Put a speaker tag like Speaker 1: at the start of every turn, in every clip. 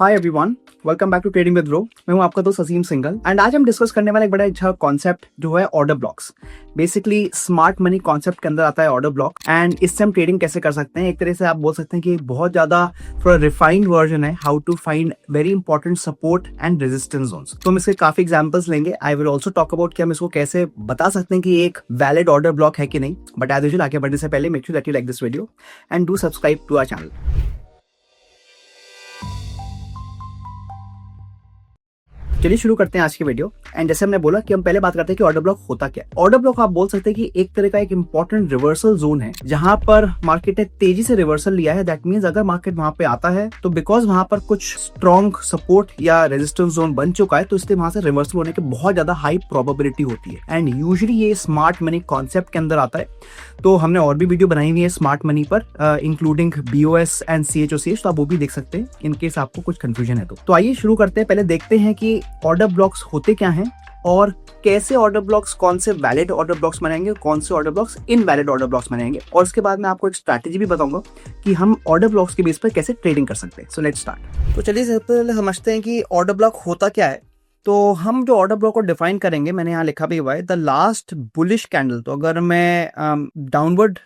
Speaker 1: Hi everyone, welcome back to trading with bro. मैं हूं आपका दोस्त अजीम सिंघल एंड आज हम डिस्कस करने वाला एक बड़ा अच्छा कॉन्सेप्ट जो है order blocks. Basically smart money concept के अंदर आता है ऑर्डर ब्लॉक एंड इससे हम ट्रेडिंग कैसे कर सकते हैं। एक तरह से आप बोल सकते हैं कि बहुत ज्यादा थोड़ा रिफाइंड वर्जन है how to find very important support and resistance zones. तो हम इसके काफी एग्जांपल्स लेंगे। I will also talk about कि हम इसको कैसे बता सकते हैं कि एक वैलिड ऑर्डर ब्लॉक है कि नहीं। बट एज यूजुअल आगे बढ़ने से पहले make sure that you like this video and do subscribe to our channel. चलिए शुरू करते हैं आज की वीडियो। एंड जैसे हमने बोला कि हम पहले बात करते हैं कि ऑर्डर ब्लॉक होता क्या है। ऑर्डर ब्लॉक आप बोल सकते हैं कि एक तरह का एक इंपॉर्टेंट रिवर्सल जोन है जहां पर मार्केट ने तेजी से रिवर्सल लिया है। दैट मींस अगर मार्केट वहां पे आता है तो बिकॉज वहां पर कुछ स्ट्रॉन्ग सपोर्ट या रेजिस्टेंस जोन बन चुका है तो इसलिए वहां से रिवर्सल होने की बहुत ज्यादा हाई प्रोबेबिलिटी होती है। एंड यूजुअली ये स्मार्ट मनी कॉन्सेप्ट के अंदर आता है। तो हमने और भी वीडियो बनाई हुई है स्मार्ट मनी पर, इंक्लूडिंग BOS एंड CHOCH, तो आप वो भी देख सकते हैं इन केस आपको कुछ कंफ्यूजन है तो आइए शुरू करते हैं। पहले देखते हैं कि ऑर्डर ब्लॉक्स होते क्या हैं और कैसे ऑर्डर ब्लॉक्स, कौन से वैलिड ऑर्डर ब्लॉक्स बनाएंगे, कौन से order blocks invalid order blocks बनाएंगे। और उसके बाद मैं आपको एक स्ट्रैटेजी भी बताऊंगा कि हम ऑर्डर ब्लॉक्स के बेस पर कैसे ट्रेडिंग कर सकते हैं। So let's start. तो चलिए सबसे पहले समझते हैं कि ऑर्डर ब्लॉक होता क्या है। तो हम जो ऑर्डर ब्लॉक को डिफाइन करेंगे, मैंने यहाँ लिखा भी हुआ है द लास्ट बुलिश कैंडल। तो अगर मैं डाउनवर्ड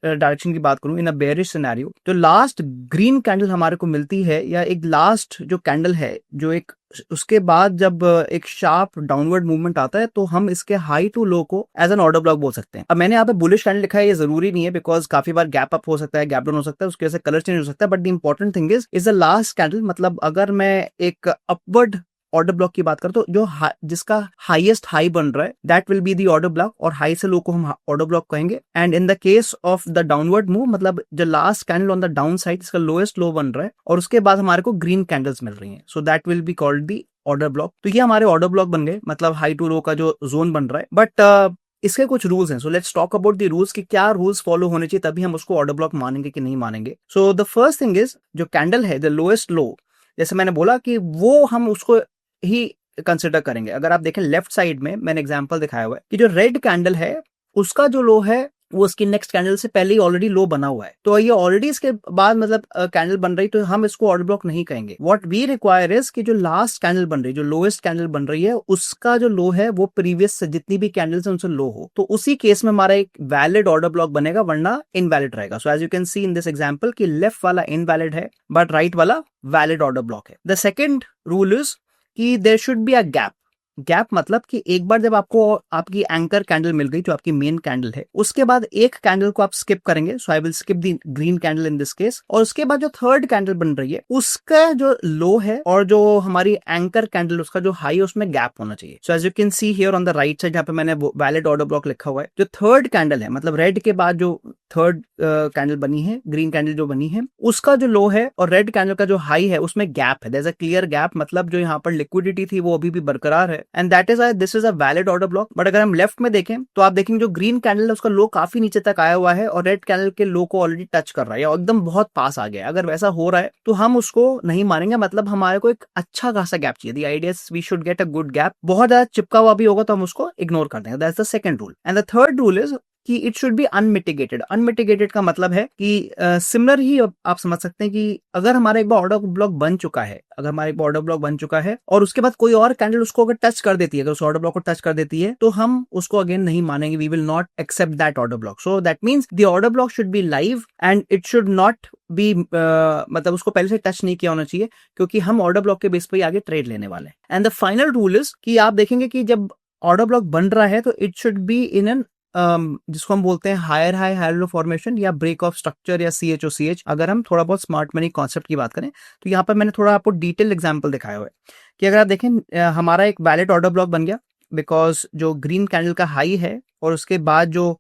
Speaker 1: डायरेक्शन की बात करूं इन अ बेयरिश सिनेरियो, जो लास्ट ग्रीन कैंडल हमारे को मिलती है या एक लास्ट जो कैंडल है जो एक उसके बाद जब एक शार्प डाउनवर्ड मूवमेंट आता है तो हम इसके हाई टू लो को एज एन ऑर्डर ब्लॉक बोल सकते हैं। अब मैंने यहाँ पे बुलिश कैंडल लिखा है, ये जरूरी नहीं है बिकॉज काफी बार गैप अप हो सकता है, गैप डाउन हो सकता है, उसकी वजह से कलर चेंज हो सकता है। But the important thing is the last candle. मतलब अगर मैं एक अपवर्ड ऑर्डर ब्लॉक की बात करें तो जो जिसका हाईएस्ट हाई बन रहा है that will be the order block, और हाई से लो को हम ऑर्डर ब्लॉक कहेंगे। And in the case of the downward move, मतलब जो last candle on the down side इसका लोएस्ट लो बन रहा है और उसके बाद हमारे को ग्रीन कैंडल्स मिल रही हैं, so that will be called the order block. तो ये हमारे ऑर्डर ब्लॉक बन गए, मतलब हाई टू लो का जो जोन बन रहा है। बट इसके कुछ रूल्स हैं। So let's talk about the rules कि क्या रूल्स फॉलो होने चाहिए तभी हम उसको ऑर्डर ब्लॉक मानेंगे कि नहीं मानेंगे। So the first thing is जो कैंडल है द लोएस्ट लो, जैसे मैंने बोला कि वो हम उसको ही कंसिडर करेंगे। अगर आप देखें लेफ्ट साइड में मैंने एग्जांपल दिखाया हुआ है कि जो रेड कैंडल है उसका जो लो है वो उसकी नेक्स्ट कैंडल से पहले ही ऑलरेडी लो बना हुआ है। तो ये ऑलरेडी इसके बाद मतलब कैंडल बन रही, तो हम इसको ऑर्डर ब्लॉक नहीं कहेंगे। व्हाट वी रिक्वायर इज कि जो लास्ट कैंडल बन रही, जो लोएस्ट कैंडल बन रही है, उसका जो लो है वो प्रीवियस से जितनी भी कैंडल्स है उनसे लो हो, तो उसी केस में हमारा एक वैलिड ऑर्डर ब्लॉक बनेगा, वरना इनवैलिड रहेगा। So as you can see in this example कि लेफ्ट वाला इनवैलिड है बट राइट वाला वैलिड ऑर्डर ब्लॉक है। द सेकेंड रूल इज कि there should be a gap. Gap मतलब कि एक बार जब आपको आपकी एंकर कैंडल मिल गई जो आपकी मेन कैंडल है, उसके बाद एक कैंडल को आप स्किप करेंगे। So I will skip the green candle in this case. और उसके बाद जो थर्ड कैंडल बन रही है उसका जो लो है और जो हमारी एंकर कैंडल उसका जो हाई है उसमें गैप होना चाहिए। So as you can see here on the right side, यहाँ पे मैंने वैलिड ऑर्डर ब्लॉक लिखा हुआ है। जो थर्ड कैंडल है मतलब रेड के बाद जो थर्ड कैंडल बनी है, ग्रीन कैंडल जो बनी है, उसका जो लो है और रेड कैंडल का जो हाई है उसमें गैप है। There is a clear gap, मतलब जो यहाँ पर लिक्विडिटी थी वो अभी भी बरकरार है and that is this is a valid order block. But अगर हम लेफ्ट में देखें तो आप देखेंगे जो ग्रीन कैंडल है उसका लो काफी नीचे तक आया हुआ है और रेड कैंडल के लो को ऑलरेडी टच कर रहा है या एकदम बहुत पास आ गया है। अगर वैसा हो रहा है तो हम उसको नहीं मानेंगे, मतलब हमारे को एक अच्छा खासा गैप चाहिए। The idea is we should get a good gap. बहुत ज्यादा चिपका हुआ भी होगा तो हम उसको इग्नोर कर देंगे। That's the second rule. And the third rule is कि it should B unmitigated. Unmitigated का मतलब है कि सिमिलर ही आप समझ सकते हैं कि अगर हमारा एक बार ऑर्डर ब्लॉक बन चुका है, अगर हमारा एक बार ऑर्डर ब्लॉक बन चुका है और उसके बाद कोई और कैंडल उसको अगर टच कर देती है, अगर उस ऑर्डर ब्लॉक को टच कर देती है तो हम उसको अगेन नहीं मानेंगे। We will not accept that order block. So that means the order block should be live and it should not be मतलब उसको पहले से टच नहीं किया होना चाहिए, क्योंकि हम ऑर्डर ब्लॉक के बेस पर ही आगे ट्रेड लेने वाले हैं। And the final rule is कि आप देखेंगे कि जब ऑर्डर ब्लॉक बन रहा है तो it should be in an जिसको हम बोलते हैं higher high higher low formation या ब्रेक ऑफ स्ट्रक्चर या CHOCH। अगर हम थोड़ा बहुत स्मार्ट मनी कॉन्सेप्ट की बात करें तो यहाँ पर मैंने थोड़ा आपको डिटेल एग्जांपल दिखाया हुआ है कि अगर आप देखें हमारा एक वैलिड ऑर्डर ब्लॉक बन गया बिकॉज जो ग्रीन कैंडल का हाई है और उसके बाद जो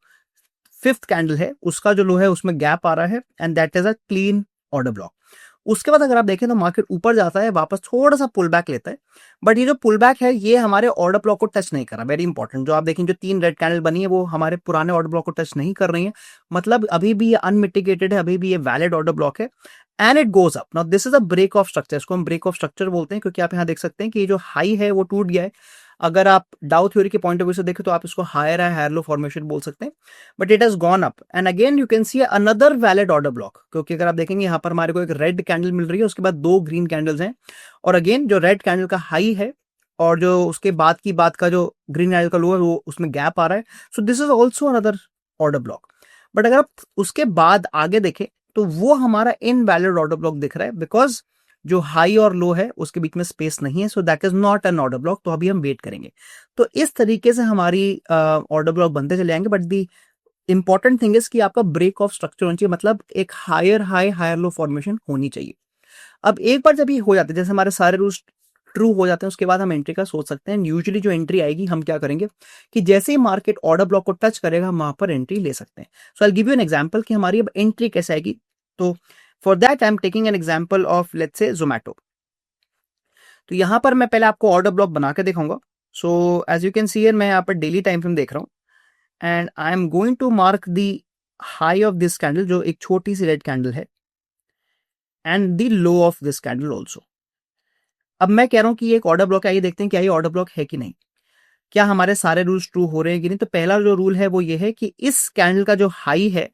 Speaker 1: फिफ्थ कैंडल है उसका जो लो है उसमें गैप आ रहा है and that is a clean order block. उसके बाद अगर आप देखें तो मार्केट ऊपर जाता है, वापस थोड़ा सा पुल बैक लेता है, बट ये जो पुल बैक है ये हमारे ऑर्डर ब्लॉक को टच नहीं कर रहा। वेरी इंपॉर्टेंट, जो आप देखें जो 3 रेड कैंडल बनी है वो हमारे पुराने ऑर्डर ब्लॉक को टच नहीं कर रही है, मतलब अभी भी ये अनमिटिगेटेड है, अभी भी ये वैलिड ऑर्डर ब्लॉक है and it goes up. Now this is a break of structure, इसको हम ब्रेक ऑफ स्ट्रक्चर बोलते हैं, क्योंकि आप यहाँ देख सकते हैं कि ये जो हाई है वो टूट गया है। अगर आप डाउ थ्योरी के पॉइंट ऑफ व्यू से देखें तो आप इसको हायर है, हायर लो फॉर्मेशन बोल सकते हैं, but it has gone up and again you can see another valid order block, क्योंकि अगर आप देखेंगे यहाँ पर हमारे को एक रेड कैंडल मिल रही है, उसके बाद 2 ग्रीन कैंडल्स हैं, और अगेन जो रेड कैंडल का हाई है और जो उसके बाद की बात का जो ग्रीन कैंडल का लो है वो उसमें गैप आ रहा है। So this is also another order block. But अगर आप उसके बाद आगे देखें तो वो हमारा इनवैलिड ऑर्डर ब्लॉक दिख रहा है, बिकॉज जो हाई और लो है उसके बीच में स्पेस नहीं है, सो that is not an order block. तो अभी हम वेट करेंगे। तो इस तरीके से हमारी ऑर्डर ब्लॉक बनते चले जाएंगे, but the important thing is कि आपका ब्रेक ऑफ स्ट्रक्चर होना चाहिए, मतलब एक higher high higher low formation होनी चाहिए। अब एक बार जब ये हो जाते हैं, जैसे हमारे सारे रूल्स ट्रू हो जाते हैं, उसके बाद हम एंट्री का सोच सकते हैं। यूजुअली जो एंट्री आएगी हम क्या करेंगे कि जैसे ही मार्केट ऑर्डर ब्लॉक को टच करेगा हम वहां पर एंट्री ले सकते हैं। So I give you an example कि हमारी अब एंट्री कैसे आएगी। तो for that I am taking an example of let's say Zomato. तो यहां पर मैं पहले आपको ऑर्डर ब्लॉक बना के दिखाऊंगा। So as you can see मैं यहाँ पर डेली टाइम फ्रेम देख रहा हूँ and I am going to mark the high of this candle, जो एक छोटी सी रेड कैंडल है, and the low of this candle also. अब मैं कह रहा हूं कि ये एक ऑर्डर ब्लॉक है, आइए देखते हैं क्या ये ऑर्डर ब्लॉक है कि नहीं, क्या हमारे सारे रूल्स ट्रू हो रहे हैं कि नहीं। तो पहला जो रूल है वो ये है कि इस कैंडल का जो हाई है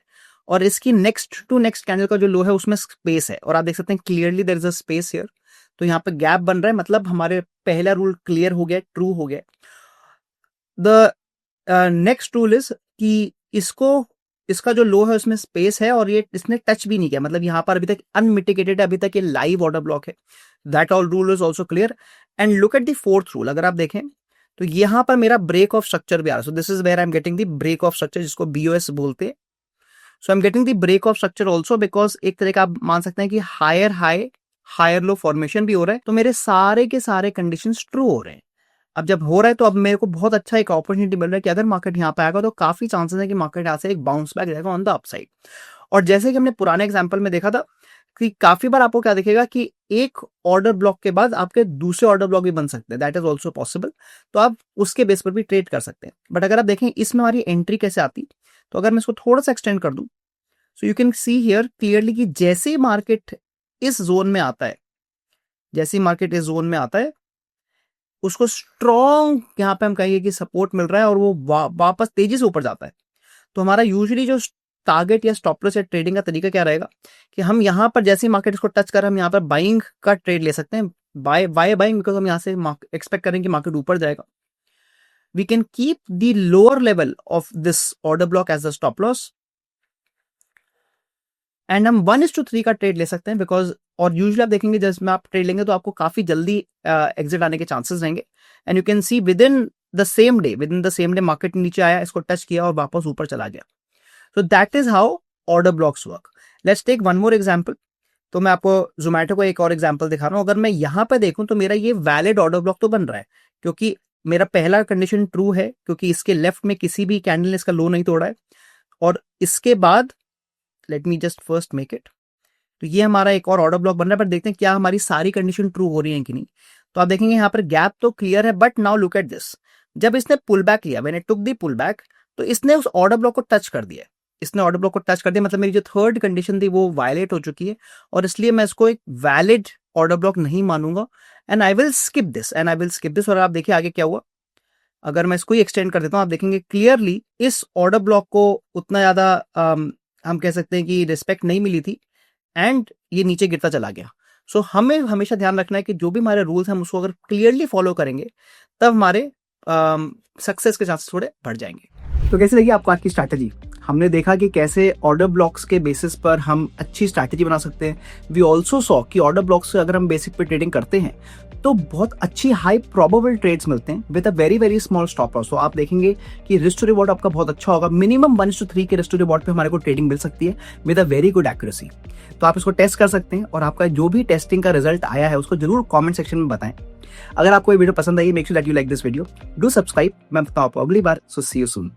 Speaker 1: और इसकी नेक्स्ट टू नेक्स्ट कैंडल का जो लो है उसमें स्पेस है, और आप देख सकते हैं clearly there is a space here. तो यहाँ पे गैप बन रहा है, मतलब हमारे पहला रूल क्लियर हो गया, ट्रू हो गया। द नेक्स्ट रूल इज कि इसका जो लो है उसमें स्पेस है और ये इसने टच भी नहीं किया, मतलब यहाँ पर अभी तक अनमिटिगेटेड है, अभी तक ये लाइव ऑर्डर ब्लॉक है। That all rule is also clear. And look at the fourth rule, अगर आप देखें तो यहां पर मेरा ब्रेक ऑफ स्ट्रक्चर भी आ रहा है। So this is where I am getting the break of structure, जिसको बीओएस बोलते हैं। So I am getting the break of structure also, because एक तरह का आप मान सकते हैं कि higher high higher low formation भी हो रहा है, तो मेरे सारे के सारे कंडीशन ट्रू हो रहे हैं। अब जब हो रहा है तो अब मेरे को बहुत अच्छा एक अपॉर्चुनिटी मिल रहा है कि अगर मार्केट यहाँ पे आएगा तो काफी चांसेस है कि मार्केट यहाँ से एक बाउंस बैक रहेगा ऑन द अपसाइड। और जैसे कि हमने पुराने एग्जांपल में देखा था कि काफी बार आपको क्या दिखेगा कि एक ऑर्डर ब्लॉक के बाद आपके दूसरे ऑर्डर ब्लॉक भी बन सकते हैं, दैट इज ऑल्सो पॉसिबल। तो आप उसके बेस पर भी ट्रेड कर सकते हैं। बट अगर आप देखें इसमें हमारी एंट्री कैसे आती, तो अगर मैं इसको थोड़ा सा एक्सटेंड कर दूं, so you can see here clearly कि जैसे ही मार्केट इस जोन में आता है, जैसे ही मार्केट इस जोन में आता है उसको स्ट्रॉन्ग यहाँ पे हम कहेंगे कि सपोर्ट मिल रहा है और वो वापस तेजी से ऊपर जाता है। तो हमारा यूजुअली जो टारगेट या स्टॉप लॉस या ट्रेडिंग का तरीका क्या रहेगा कि हम यहाँ पर जैसे ही मार्केट इसको टच कर हम यहाँ पर बाइंग का ट्रेड ले सकते हैं, बाय बाइंग, बिकॉज हम यहाँ से एक्सपेक्ट करें कि मार्केट ऊपर जाएगा। We can keep the lower level of this order block as the stop loss and हम 1:3 का ट्रेड ले सकते हैं, बिकॉज और यूजुअली आप देखेंगे जब में आप ट्रेड लेंगे तो आपको काफी जल्दी एग्जिट आने के चांसेस रहेंगे। And you can C with in the same day market नीचे आया, इसको टच किया और वापस ऊपर चला गया। So that is how order blocks work. Let's take one more example. तो मैं आपको जोमेटो को एक और एग्जांपल दिखा रहा हूं। अगर मैं यहां पे देखूं तो मेरा ये वैलिड ऑर्डर ब्लॉक तो बन रहा है, क्योंकि मेरा पहला कंडीशन ट्रू है, क्योंकि इसके लेफ्ट में किसी भी कैंडल ने इसका लो नहीं तोड़ा है। और इसके बाद let me just first make it, तो ये हमारा एक और ऑर्डर ब्लॉक बन रहा है। पर देखते हैं क्या हमारी सारी कंडीशन ट्रू हो रही है कि नहीं। तो आप देखेंगे यहाँ पर गैप तो क्लियर है, but now look at this. जब इसने पुल बैक लिया, when it took the pull back, तो इसने उस ऑर्डर ब्लॉक को टच कर दिया। इसने ऑर्डर ब्लॉक को टच कर दिया, मतलब मेरी जो थर्ड कंडीशन थी वो वायलेट हो चुकी है, और इसलिए मैं इसको एक वैलिड ऑर्डर ब्लॉक नहीं मानूंगा and I will skip this. और आप देखिए आगे क्या हुआ। अगर मैं इसको ही एक्सटेंड कर देता हूं, आप देखेंगे क्लियरली इस ऑर्डर ब्लॉक को उतना ज्यादा हम कह सकते हैं कि रिस्पेक्ट नहीं मिली थी एंड ये नीचे गिरता चला गया। सो हमें हमेशा ध्यान रखना है कि जो भी हमारे रूल्स हैं हम उसको अगर क्लियरली फॉलो करेंगे तब हमारे सक्सेस के चांसेस थोड़े बढ़ जाएंगे। तो कैसे लगी आपको आज की स्ट्रैटेजी? हमने देखा कि कैसे ऑर्डर ब्लॉक्स के बेसिस पर हम अच्छी स्ट्रैटेजी बना सकते हैं। वी ऑल्सो सॉ कि ऑर्डर ब्लॉक्स से अगर हम बेसिक पे ट्रेडिंग करते हैं तो बहुत अच्छी हाई प्रोबेबल ट्रेड्स मिलते हैं with a very very small stop loss. तो आप देखेंगे कि रिस्क टू रिवॉर्ड आपका बहुत अच्छा होगा। मिनिमम 1:3 के रिस्क टू रिवॉर्ड पे हमारे को ट्रेडिंग मिल सकती है with a very good accuracy. तो आप इसको टेस्ट कर सकते हैं और आपका जो भी टेस्टिंग का रिजल्ट आया है उसको जरूर कमेंट सेक्शन में बताएं। अगर आपको ये वीडियो पसंद आई, make sure that you like this video, do subscribe. मैं बताऊं आपको अगली बार। So see you soon.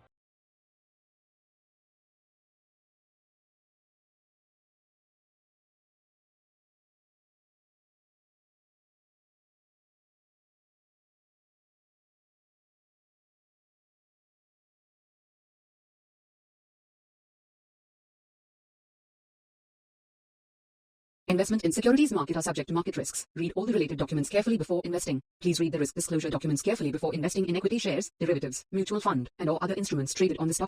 Speaker 2: Investment in securities market are subject to market risks. Read all the related documents carefully before investing. Please read the risk disclosure documents carefully before investing in equity shares, derivatives, mutual fund, and or other instruments traded on the stock exchange.